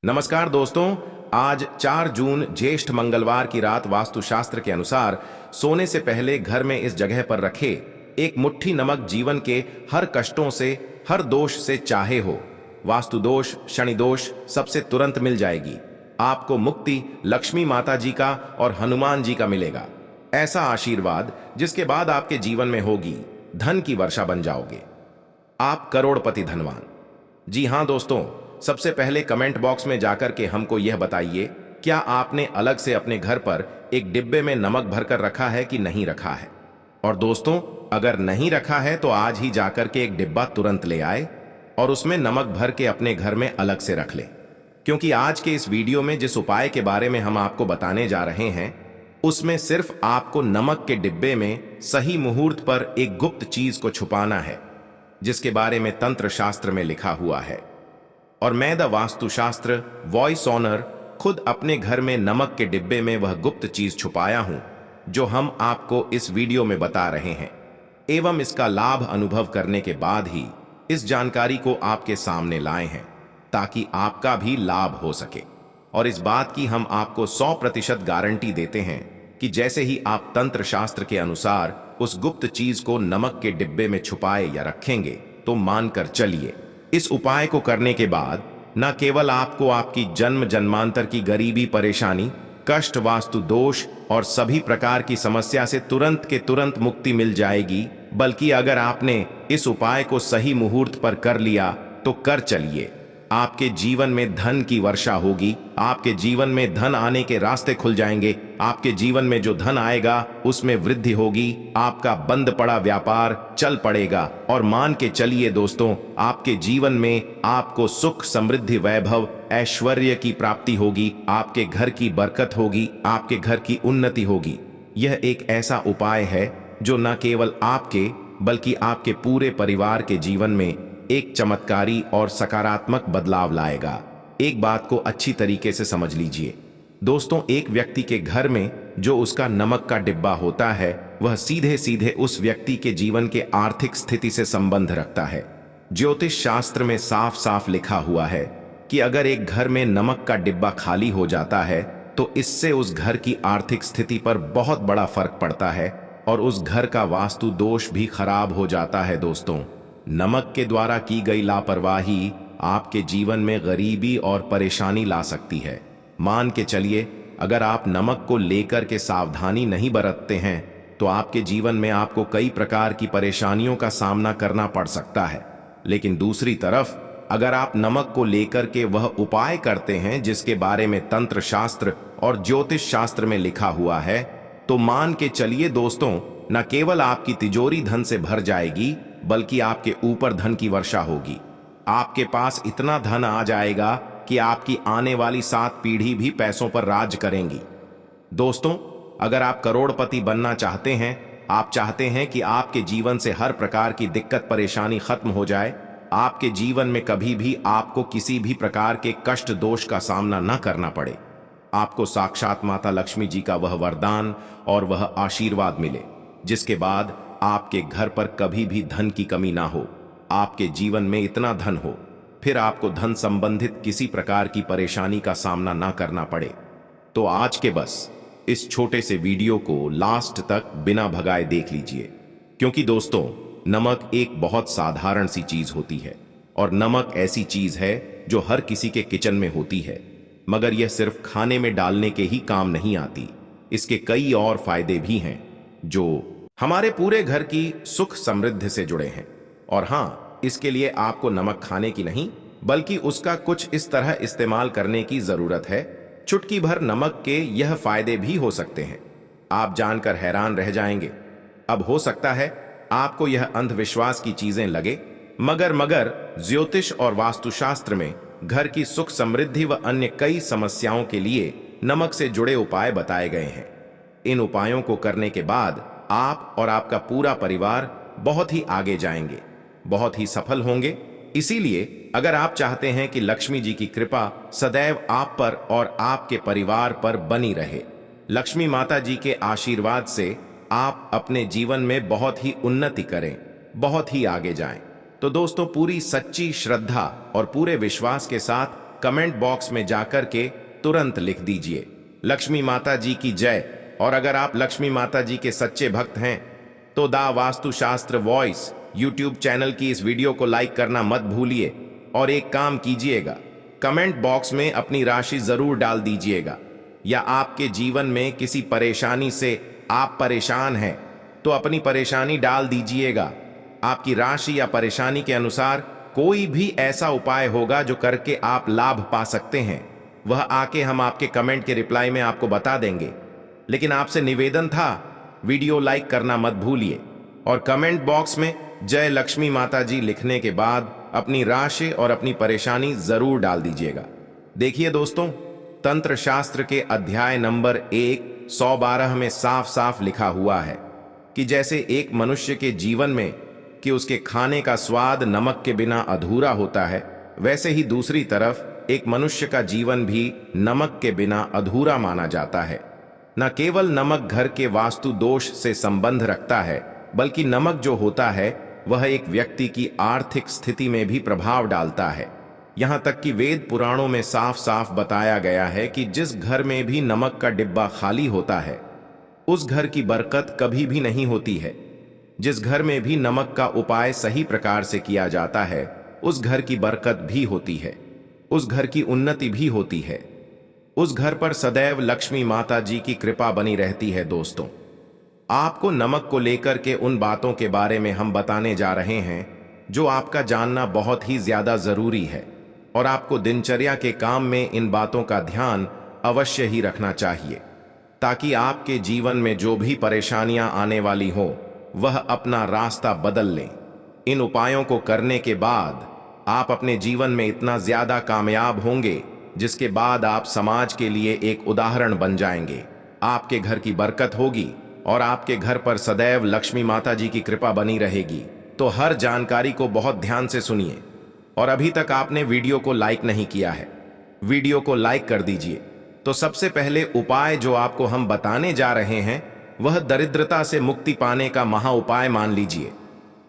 नमस्कार दोस्तों। आज 4 जून ज्येष्ठ मंगलवार की रात वास्तुशास्त्र के अनुसार सोने से पहले घर में इस जगह पर रखे एक मुट्ठी नमक जीवन के हर कष्टों से, हर दोष से चाहे हो, वास्तु दोष, शनि दोष सबसे तुरंत मिल जाएगी। आपको मुक्ति लक्ष्मी माता जी का और हनुमान जी का मिलेगा। ऐसा आशीर्वाद जिसके बाद आपके जीवन में होगी धन की वर्षा बन जाओगे, आप करोड़पति धनवान। जी हां दोस्तों, सबसे पहले कमेंट बॉक्स में जाकर के हमको यह बताइए, क्या आपने अलग से अपने घर पर एक डिब्बे में नमक भरकर रखा है कि नहीं रखा है। और दोस्तों, अगर नहीं रखा है तो आज ही जाकर के एक डिब्बा तुरंत ले आए और उसमें नमक भर के अपने घर में अलग से रख ले। क्योंकि आज के इस वीडियो में जिस उपाय के बारे में हम आपको बताने जा रहे हैं, उसमें सिर्फ आपको नमक के डिब्बे में सही मुहूर्त पर एक गुप्त चीज को छुपाना है, जिसके बारे में तंत्र शास्त्र में लिखा हुआ है। और मैं द वास्तुशास्त्र वॉइस ऑनर खुद अपने घर में नमक के डिब्बे में वह गुप्त चीज छुपाया हूं जो हम आपको इस वीडियो में बता रहे हैं, एवं इसका लाभ अनुभव करने के बाद ही इस जानकारी को आपके सामने लाए हैं, ताकि आपका भी लाभ हो सके। और इस बात की हम आपको 100% गारंटी देते हैं कि जैसे ही आप तंत्र शास्त्र के अनुसार उस गुप्त चीज को नमक के डिब्बे में छुपाए या रखेंगे, तो मानकर चलिए, इस उपाय को करने के बाद न केवल आपको आपकी जन्म जन्मांतर की गरीबी, परेशानी, कष्ट, वास्तु दोष और सभी प्रकार की समस्या से तुरंत के तुरंत मुक्ति मिल जाएगी, बल्कि अगर आपने इस उपाय को सही मुहूर्त पर कर लिया तो कर चलिए, आपके जीवन में धन की वर्षा होगी। आपके जीवन में धन आने के रास्ते खुल जाएंगे। आपके जीवन में जो धन आएगा उसमें वृद्धि होगी। आपका बंद पड़ा व्यापार चल पड़ेगा। और मान के चलिए दोस्तों, आपके जीवन में आपको सुख, समृद्धि, वैभव, ऐश्वर्य की प्राप्ति होगी। आपके घर की बरकत होगी, आपके घर की उन्नति होगी। यह एक ऐसा उपाय है जो न केवल आपके बल्कि आपके पूरे परिवार के जीवन में एक चमत्कारी और सकारात्मक बदलाव लाएगा। एक बात को अच्छी तरीके से समझ लीजिए दोस्तों, एक व्यक्ति के घर में जो उसका नमक का डिब्बा होता है, वह सीधे सीधे उस व्यक्ति के जीवन के आर्थिक स्थिति से संबंध रखता है। ज्योतिष शास्त्र में साफ साफ लिखा हुआ है कि अगर एक घर में नमक का डिब्बा खाली हो जाता है तो इससे उस घर की आर्थिक स्थिति पर बहुत बड़ा फर्क पड़ता है और उस घर का वास्तु दोष भी खराब हो जाता है। दोस्तों, नमक के द्वारा की गई लापरवाही आपके जीवन में गरीबी और परेशानी ला सकती है। मान के चलिए, अगर आप नमक को लेकर के सावधानी नहीं बरतते हैं तो आपके जीवन में आपको कई प्रकार की परेशानियों का सामना करना पड़ सकता है। लेकिन दूसरी तरफ, अगर आप नमक को लेकर के वह उपाय करते हैं जिसके बारे में तंत्र शास्त्र और ज्योतिष शास्त्र में लिखा हुआ है, तो मान के चलिए दोस्तों, न केवल आपकी तिजोरी धन से भर जाएगी, बल्कि आपके ऊपर धन की वर्षा होगी। आपके पास इतना धन आ जाएगा कि आपकी आने वाली 7 पीढ़ी भी पैसों पर राज करेंगी। दोस्तों, अगर आप करोड़पति बनना चाहते हैं, आप चाहते हैं कि आपके जीवन से हर प्रकार की दिक्कत, परेशानी खत्म हो जाए, आपके जीवन में कभी भी आपको किसी भी प्रकार के कष्ट, दोष का सामना न करना पड़े, आपको साक्षात माता लक्ष्मी जी का वह वरदान और वह आशीर्वाद मिले, जिसके बाद आपके घर पर कभी भी धन की कमी ना हो, आपके जीवन में इतना धन हो, फिर आपको धन संबंधित किसी प्रकार की परेशानी का सामना ना करना पड़े, तो आज के बस इस छोटे से वीडियो को लास्ट तक बिना भगाए देख लीजिए। क्योंकि दोस्तों, नमक एक बहुत साधारण सी चीज होती है और नमक ऐसी चीज है जो हर किसी के किचन में होती है, मगर यह सिर्फ खाने में डालने के ही काम नहीं आती। इसके कई और फायदे भी हैं जो हमारे पूरे घर की सुख समृद्धि से जुड़े हैं। और हाँ, इसके लिए आपको नमक खाने की नहीं, बल्कि उसका कुछ इस तरह इस्तेमाल करने की जरूरत है। चुटकी भर नमक के यह फायदे भी हो सकते हैं, आप जानकर हैरान रह जाएंगे। अब हो सकता है आपको यह अंधविश्वास की चीजें लगे, मगर ज्योतिष और वास्तुशास्त्र में घर की सुख समृद्धि व अन्य कई समस्याओं के लिए नमक से जुड़े उपाय बताए गए हैं। इन उपायों को करने के बाद आप और आपका पूरा परिवार बहुत ही आगे जाएंगे, बहुत ही सफल होंगे। इसीलिए अगर आप चाहते हैं कि लक्ष्मी जी की कृपा सदैव आप पर और आपके परिवार पर बनी रहे, लक्ष्मी माता जी के आशीर्वाद से आप अपने जीवन में बहुत ही उन्नति करें, बहुत ही आगे जाएं, तो दोस्तों, पूरी सच्ची श्रद्धा और पूरे विश्वास के साथ कमेंट बॉक्स में जाकर के तुरंत लिख दीजिए लक्ष्मी माता जी की जय। और अगर आप लक्ष्मी माता जी के सच्चे भक्त हैं तो दा वास्तुशास्त्र वॉइस यूट्यूब चैनल की इस वीडियो को लाइक करना मत भूलिए। और एक काम कीजिएगा, कमेंट बॉक्स में अपनी राशि जरूर डाल दीजिएगा, या आपके जीवन में किसी परेशानी से आप परेशान हैं तो अपनी परेशानी डाल दीजिएगा। आपकी राशि या परेशानी के अनुसार कोई भी ऐसा उपाय होगा जो करके आप लाभ पा सकते हैं, वह आके हम आपके कमेंट के रिप्लाई में आपको बता देंगे। लेकिन आपसे निवेदन था, वीडियो लाइक करना मत भूलिए और कमेंट बॉक्स में जय लक्ष्मी माता जी लिखने के बाद अपनी राशि और अपनी परेशानी जरूर डाल दीजिएगा। देखिए दोस्तों, तंत्र शास्त्र के अध्याय नंबर 112 में साफ साफ लिखा हुआ है कि जैसे एक मनुष्य के जीवन में कि उसके खाने का स्वाद नमक के बिना अधूरा होता है, वैसे ही दूसरी तरफ एक मनुष्य का जीवन भी नमक के बिना अधूरा माना जाता है। न केवल नमक घर के वास्तु दोष से संबंध रखता है, बल्कि नमक जो होता है वह एक व्यक्ति की आर्थिक स्थिति में भी प्रभाव डालता है। यहां तक कि वेद पुराणों में साफ साफ बताया गया है कि जिस घर में भी नमक का डिब्बा खाली होता है उस घर की बरकत कभी भी नहीं होती है। जिस घर में भी नमक का उपाय सही प्रकार से किया जाता है उस घर की बरकत भी होती है, उस घर की उन्नति भी होती है, उस घर पर सदैव लक्ष्मी माता जी की कृपा बनी रहती है। दोस्तों, आपको नमक को लेकर के उन बातों के बारे में हम बताने जा रहे हैं जो आपका जानना बहुत ही ज्यादा जरूरी है और आपको दिनचर्या के काम में इन बातों का ध्यान अवश्य ही रखना चाहिए, ताकि आपके जीवन में जो भी परेशानियां आने वाली हो वह अपना रास्ता बदल लें। इन उपायों को करने के बाद आप अपने जीवन में इतना ज्यादा कामयाब होंगे जिसके बाद आप समाज के लिए एक उदाहरण बन जाएंगे। आपके घर की बरकत होगी और आपके घर पर सदैव लक्ष्मी माता जी की कृपा बनी रहेगी। तो हर जानकारी को बहुत ध्यान से सुनिए। और अभी तक आपने वीडियो को लाइक नहीं किया है, वीडियो को लाइक कर दीजिए। तो सबसे पहले उपाय जो आपको हम बताने जा रहे हैं वह दरिद्रता से मुक्ति पाने का महा उपाय मान लीजिए।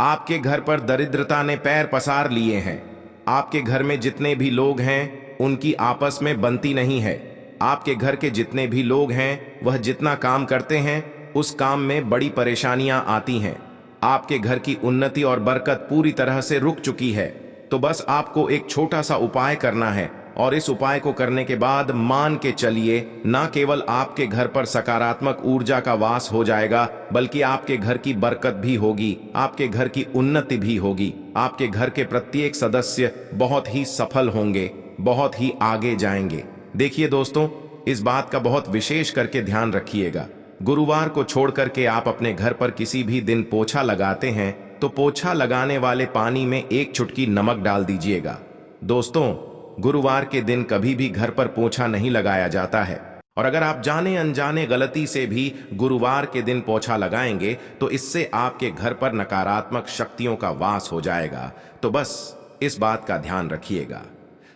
आपके घर पर दरिद्रता ने पैर पसार लिए हैं, आपके घर में जितने भी लोग हैं उनकी आपस में बनती नहीं है। आपके घर के जितने भी लोग हैं वह जितना काम करते हैं उस काम में बड़ी परेशानियां आती हैं। आपके घर की उन्नति और बरकत पूरी तरह से रुक चुकी है। तो बस आपको एक छोटा सा उपाय करना है और इस उपाय को करने के बाद मान के चलिए, ना केवल आपके घर पर सकारात्मक ऊर्जा का वास हो जाएगा बल्कि आपके घर की बरकत भी होगी, आपके घर की उन्नति भी होगी। आपके घर के प्रत्येक सदस्य बहुत ही सफल होंगे, बहुत ही आगे जाएंगे। देखिए दोस्तों, इस बात का बहुत विशेष करके ध्यान रखिएगा। गुरुवार को छोड़ करके आप अपने घर पर किसी भी दिन पोछा लगाते हैं तो पोछा लगाने वाले पानी में एक चुटकी नमक डाल दीजिएगा। दोस्तों, गुरुवार के दिन कभी भी घर पर पोछा नहीं लगाया जाता है, और अगर आप जाने अनजाने गलती से भी गुरुवार के दिन पोछा लगाएंगे तो इससे आपके घर पर नकारात्मक शक्तियों का वास हो जाएगा। तो बस इस बात का ध्यान रखिएगा।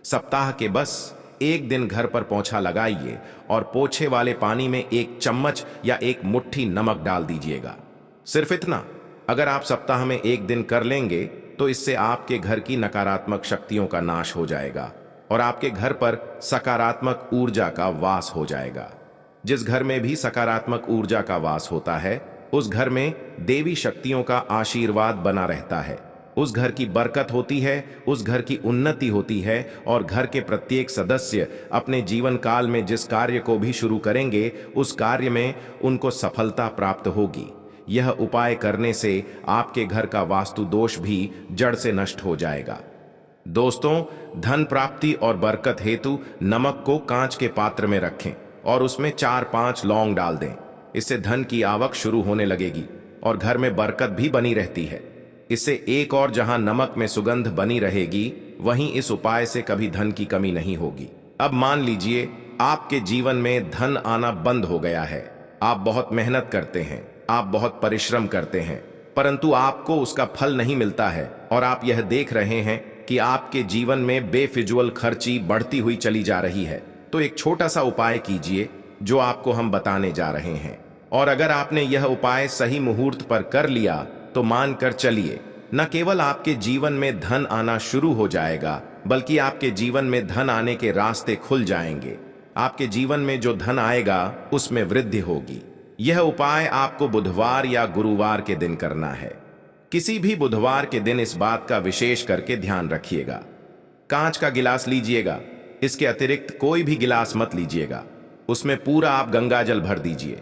सप्ताह के बस एक दिन घर पर पोछा लगाइए और पोछे वाले पानी में एक चम्मच या एक मुट्ठी नमक डाल दीजिएगा। सिर्फ इतना अगर आप सप्ताह में एक दिन कर लेंगे तो इससे आपके घर की नकारात्मक शक्तियों का नाश हो जाएगा और आपके घर पर सकारात्मक ऊर्जा का वास हो जाएगा। जिस घर में भी सकारात्मक ऊर्जा का वास होता है उस घर में देवी शक्तियों का आशीर्वाद बना रहता है, उस घर की बरकत होती है, उस घर की उन्नति होती है और घर के प्रत्येक सदस्य अपने जीवन काल में जिस कार्य को भी शुरू करेंगे उस कार्य में उनको सफलता प्राप्त होगी। यह उपाय करने से आपके घर का वास्तु दोष भी जड़ से नष्ट हो जाएगा। दोस्तों, धन प्राप्ति और बरकत हेतु नमक को कांच के पात्र में रखें और उसमें 4-5 लौंग डाल दें। इससे धन की आवक शुरू होने लगेगी और घर में बरकत भी बनी रहती है। इससे एक और जहां नमक में सुगंध बनी रहेगी वहीं इस उपाय से कभी धन की कमी नहीं होगी। अब मान लीजिए आपके जीवन में धन आना बंद हो गया है। आप बहुत मेहनत करते हैं, आप बहुत परिश्रम करते हैं, परंतु आपको उसका फल नहीं मिलता है और आप यह देख रहे हैं कि आपके जीवन में बेफिजूल खर्ची बढ़ती हुई चली जा रही है। तो एक छोटा सा उपाय कीजिए जो आपको हम बताने जा रहे हैं, और अगर आपने यह उपाय सही मुहूर्त पर कर लिया तो मान कर चलिए, न केवल आपके जीवन में धन आना शुरू हो जाएगा बल्कि आपके जीवन में धन आने के रास्ते खुल जाएंगे। आपके जीवन में जो धन आएगा उसमें वृद्धि होगी। यह उपाय आपको बुधवार या गुरुवार के दिन करना है। किसी भी बुधवार के दिन इस बात का विशेष करके ध्यान रखिएगा। कांच का गिलास लीजिएगा, इसके अतिरिक्त कोई भी गिलास मत लीजिएगा। उसमें पूरा आप गंगा जल भर दीजिए।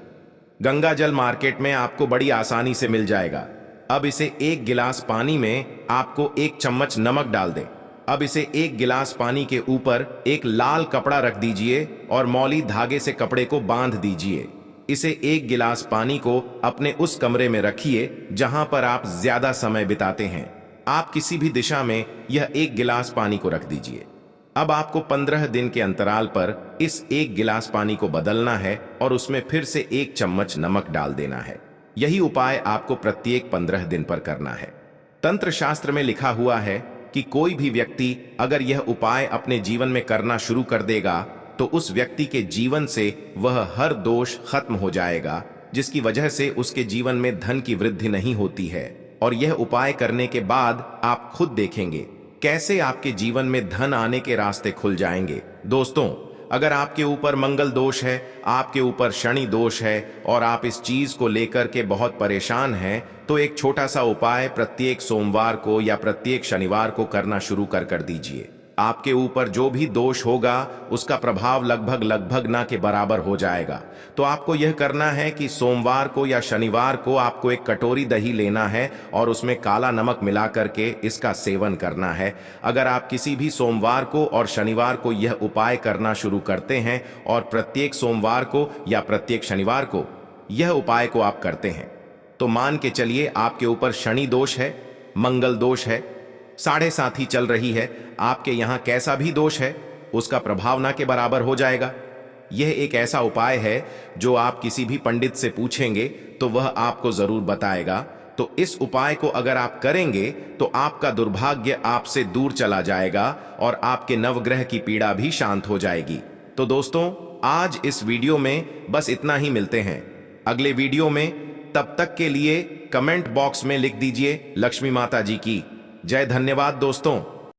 गंगा जल मार्केट में आपको बड़ी आसानी से मिल जाएगा। अब इसे एक गिलास पानी में आपको 1 चम्मच नमक डाल दें। अब इसे 1 गिलास पानी के ऊपर एक लाल कपड़ा रख दीजिए और मौली धागे से कपड़े को बांध दीजिए। इसे 1 गिलास पानी को अपने उस कमरे में रखिए जहां पर आप ज्यादा समय बिताते हैं। आप किसी भी दिशा में यह 1 गिलास पानी को रख दीजिए। अब आपको 15 दिन के अंतराल पर इस 1 गिलास पानी को बदलना है और उसमें फिर से 1 चम्मच नमक डाल देना है। यही उपाय आपको प्रत्येक 15 दिन पर करना है। तंत्र शास्त्र में लिखा हुआ है कि कोई भी व्यक्ति अगर यह उपाय अपने जीवन में करना शुरू कर देगा तो उस व्यक्ति के जीवन से वह हर दोष खत्म हो जाएगा, जिसकी वजह से उसके जीवन में धन की वृद्धि नहीं होती है। और यह उपाय करने के बाद आप खुद देखेंगे कैसे आपके जीवन में धन आने के रास्ते खुल जाएंगे। दोस्तों, अगर आपके ऊपर मंगल दोष है, आपके ऊपर शनि दोष है और आप इस चीज को लेकर के बहुत परेशान हैं, तो एक छोटा सा उपाय प्रत्येक सोमवार को या प्रत्येक शनिवार को करना शुरू कर दीजिए। आपके ऊपर जो भी दोष होगा उसका प्रभाव लगभग ना के बराबर हो जाएगा। तो आपको यह करना है कि सोमवार को या शनिवार को आपको 1 कटोरी दही लेना है और उसमें काला नमक मिला करके इसका सेवन करना है। अगर आप किसी भी सोमवार को और शनिवार को यह उपाय करना शुरू करते हैं और प्रत्येक सोमवार को या प्रत्येक शनिवार को यह उपाय को आप करते हैं, तो मान के चलिए आपके ऊपर शनि दोष है, मंगल दोष है, साढ़े साथी चल रही है, आपके यहां कैसा भी दोष है उसका प्रभाव ना के बराबर हो जाएगा। यह एक ऐसा उपाय है जो आप किसी भी पंडित से पूछेंगे तो वह आपको जरूर बताएगा। तो इस उपाय को अगर आप करेंगे तो आपका दुर्भाग्य आपसे दूर चला जाएगा और आपके नवग्रह की पीड़ा भी शांत हो जाएगी। तो दोस्तों, आज इस वीडियो में बस इतना ही। मिलते हैं अगले वीडियो में। तब तक के लिए कमेंट बॉक्स में लिख दीजिए लक्ष्मी माता जी की जय। धन्यवाद दोस्तों।